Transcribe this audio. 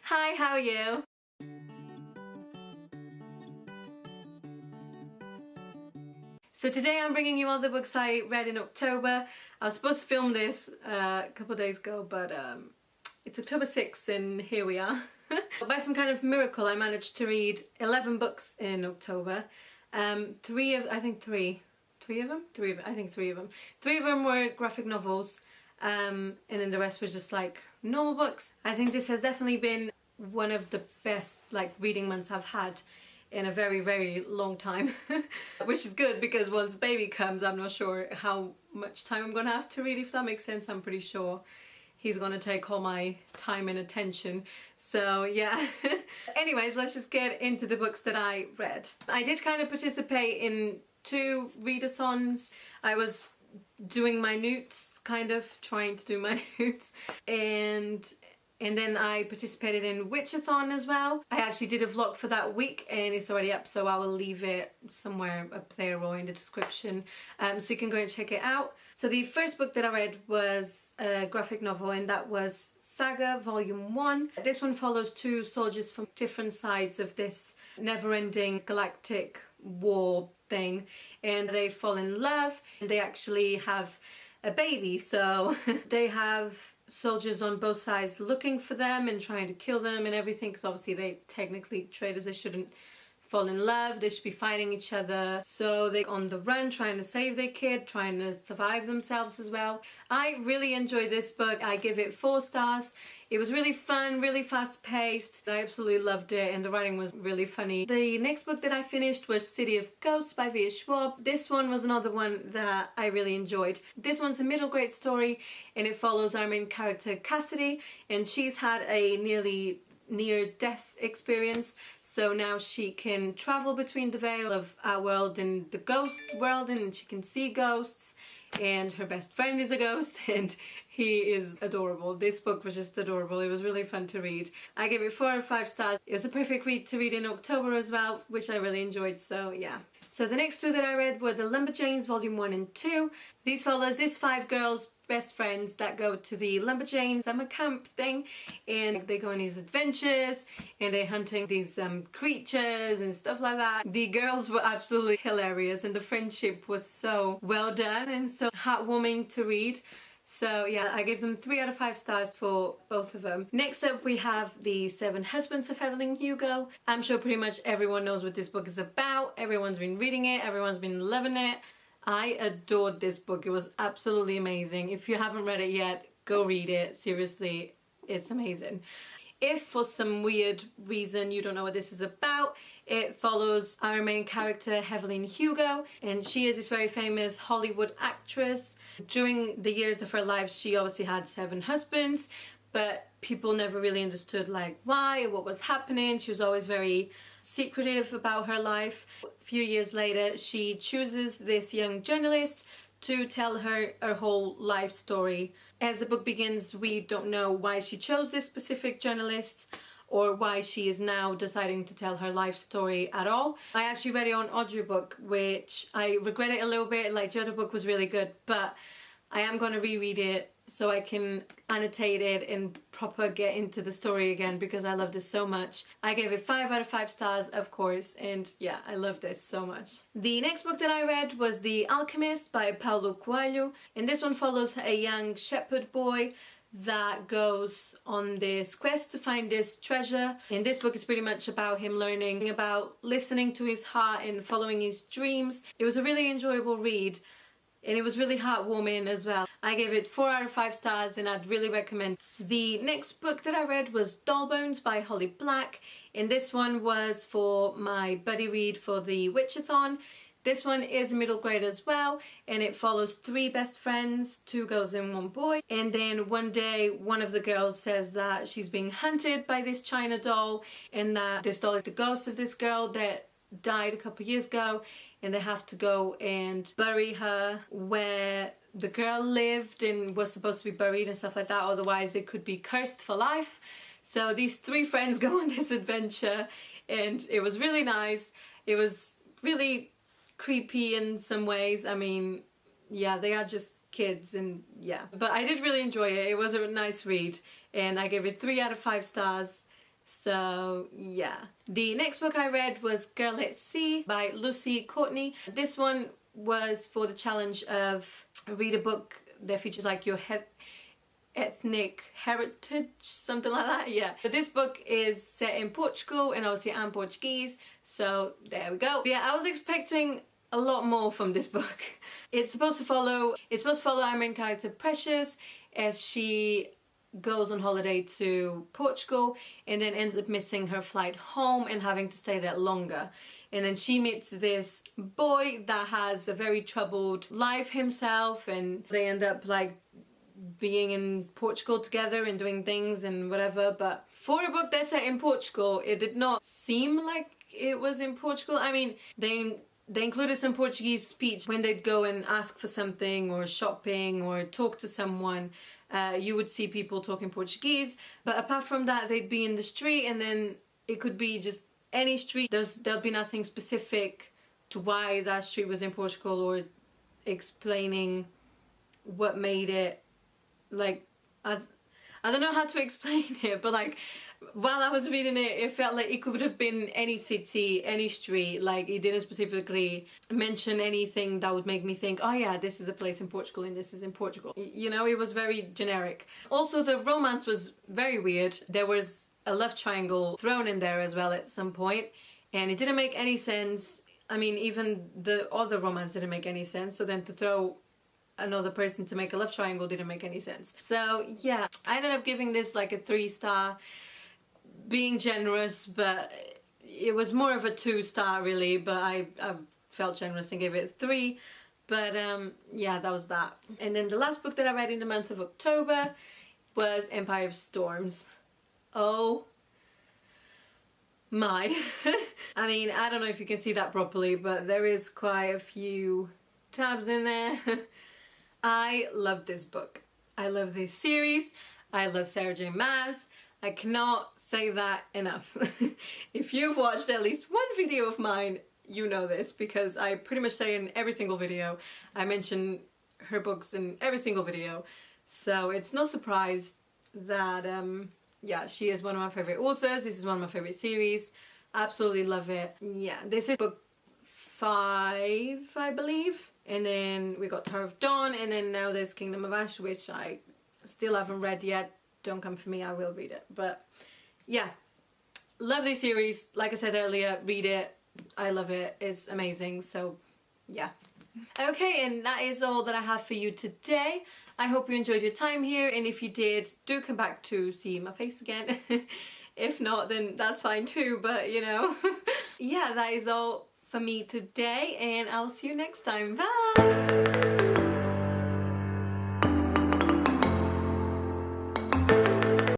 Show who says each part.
Speaker 1: Hi, how are you? So today I'm bringing you all the books I read in October. I was supposed to film this a couple of days ago, but it's October 6th and here we are. By some kind of miracle I managed to read 11 books in October. Three of them were graphic novels, and then the rest was just like normal books. I think this has definitely been one of the best reading months I've had in a very, very long time. Which is good because once baby comes I'm not sure how much time I'm gonna have to read, if that makes sense. I'm pretty sure he's gonna take all my time and attention, so yeah. Anyways, let's just get into the books that I read. I did kind of participate in 2 readathons. I was doing my notes, kind of trying to do my notes, and then I participated in witchathon as well. I actually did a vlog for that week and it's already up, so I will leave it somewhere up there or in the description, so you can go and check it out. So the first book that I read was a graphic novel, and that was Saga Volume 1. This one follows 2 soldiers from different sides of this never-ending galactic war thing, and they fall in love and they actually have a baby. So they have soldiers on both sides looking for them and trying to kill them and everything, because obviously they technically traitors, they shouldn't fall in love, they should be fighting each other. So they're on the run trying to save their kid, trying to survive themselves as well. I really enjoyed this book. I give it 4 stars. It was really fun, really fast paced. I absolutely loved it and the writing was really funny. The next book that I finished was City of Ghosts by V. Schwab. This one was another one that I really enjoyed. This one's a middle grade story and it follows our main character Cassidy, and she's had a near-death experience, so now she can travel between the veil of our world and the ghost world, and she can see ghosts, and her best friend is a ghost and he is adorable. This book was just adorable. It was really fun to read. I gave it 4 out of 5 stars. It was a perfect read to read in October as well, which I really enjoyed, so yeah. So the next 2 that I read were the Limbo Chains Volume 1 and 2. These follows these 5 girls, best friends, that go to the Limbo Chains summer camp thing, and they go on these adventures and they're hunting these creatures and stuff like that. The girls were absolutely hilarious and the friendship was so well done and so heartwarming to read. So yeah, I gave them 3 out of 5 stars for both of them. Next up we have The 7 Husbands of Evelyn Hugo. I'm sure pretty much everyone knows what this book is about. Everyone's been reading it, everyone's been loving it. I adored this book. It was absolutely amazing. If you haven't read it yet, go read it. Seriously, it's amazing. If for some weird reason you don't know what this is about, it follows our main character Evelyn Hugo, and she is this very famous Hollywood actress. During the years of her life she obviously had 7 husbands, but people never really understood why or what was happening. She was always very secretive about her life. A few years later she chooses this young journalist to tell her whole life story. As the book begins, we don't know why she chose this specific journalist or why she is now deciding to tell her life story at all. I actually read it on audiobook, which I regret it a little bit. The other book was really good, but I am going to reread it so I can annotate it and proper get into the story again because I love this so much. I gave it 5 out of 5 stars, of course, and yeah, I love this so much. The next book that I read was The Alchemist by Paulo Coelho, and this one follows a young shepherd boy that goes on this quest to find this treasure. And this book is pretty much about him learning about listening to his heart and following his dreams. It was a really enjoyable read and it was really heartwarming as well. I gave it 4 out of 5 stars and I'd really recommend. The next book that I read was Doll Bones by Holly Black, and this one was for my buddy read for the Witchathon. This one is middle grade as well, and it follows 3 best friends, 2 girls and 1 boy. And then one day one of the girls says that she's being hunted by this China doll, and that this doll is the ghost of this girl that died a couple years ago, and they have to go and bury her where the girl lived and was supposed to be buried and stuff like that, otherwise they could be cursed for life. So these 3 friends go on this adventure and it was really nice. It was really creepy in some ways. I mean, yeah, they are just kids and yeah, but I did really enjoy it. It was a nice read and I gave it 3 out of 5 stars. So yeah. The next book I read was Girlaxy by Lucy Courtney. This one was for the challenge of read a book that features like your ethnic heritage, something like that. Yeah. So this book is set in Portugal, and obviously I'm Portuguese, so there we go. But yeah, I was expecting a lot more from this book. It's supposed to follow our main character Precious as she goes on holiday to Portugal and then ends up missing her flight home and having to stay there longer. And then she meets this boy that has a very troubled life himself, and they end up like being in Portugal together and doing things and whatever. But for a book that's set in Portugal, it did not seem like it was in Portugal. I mean, they included some Portuguese speech when they'd go and ask for something or shopping or talk to someone. You would see people talking Portuguese, but apart from that, they'd be in the street, and then it could be just any street. There'll be nothing specific to why that street was in Portugal or explaining what made it, like, I don't know how to explain it, but like while I was reading it, it felt like it could have been any city, any street. Like it didn't specifically mention anything that would make me think, oh yeah, this is a place in Portugal and this is in Portugal. You know, it was very generic. Also, the romance was very weird. There was a love triangle thrown in there as well at some point, and it didn't make any sense. I mean, even the other romance didn't make any sense, so then to throw another person to make a love triangle didn't make any sense. So yeah, I ended up giving this like a 3-star, being generous, but it was more of a 2-star really, but I felt generous and gave it a 3. But yeah, that was that. And then the last book that I read in the month of October was Empire of Storms. Oh my. I mean, I don't know if you can see that properly, but there is quite a few tabs in there. I love this book. I love this series. I love Sarah J Maas. I cannot say that enough. If you've watched at least one video of mine, you know this, because I pretty much say in every single video, I mention her books in every single video. So it's no surprise that, yeah, she is one of my favorite authors. This is one of my favorite series. Absolutely love it. Yeah, this is book 5, I believe. And then we got Tower of Dawn, and then now there's Kingdom of Ash, which I still haven't read yet. Don't come for me, I will read it. But yeah, love this series. Like I said earlier, read it. I love it. It's amazing. So yeah. Okay, and that is all that I have for you today. I hope you enjoyed your time here, and if you did, do come back to see my face again. If not, then that's fine too, but you know. Yeah, that is all for me today, and I'll see you next time. Bye!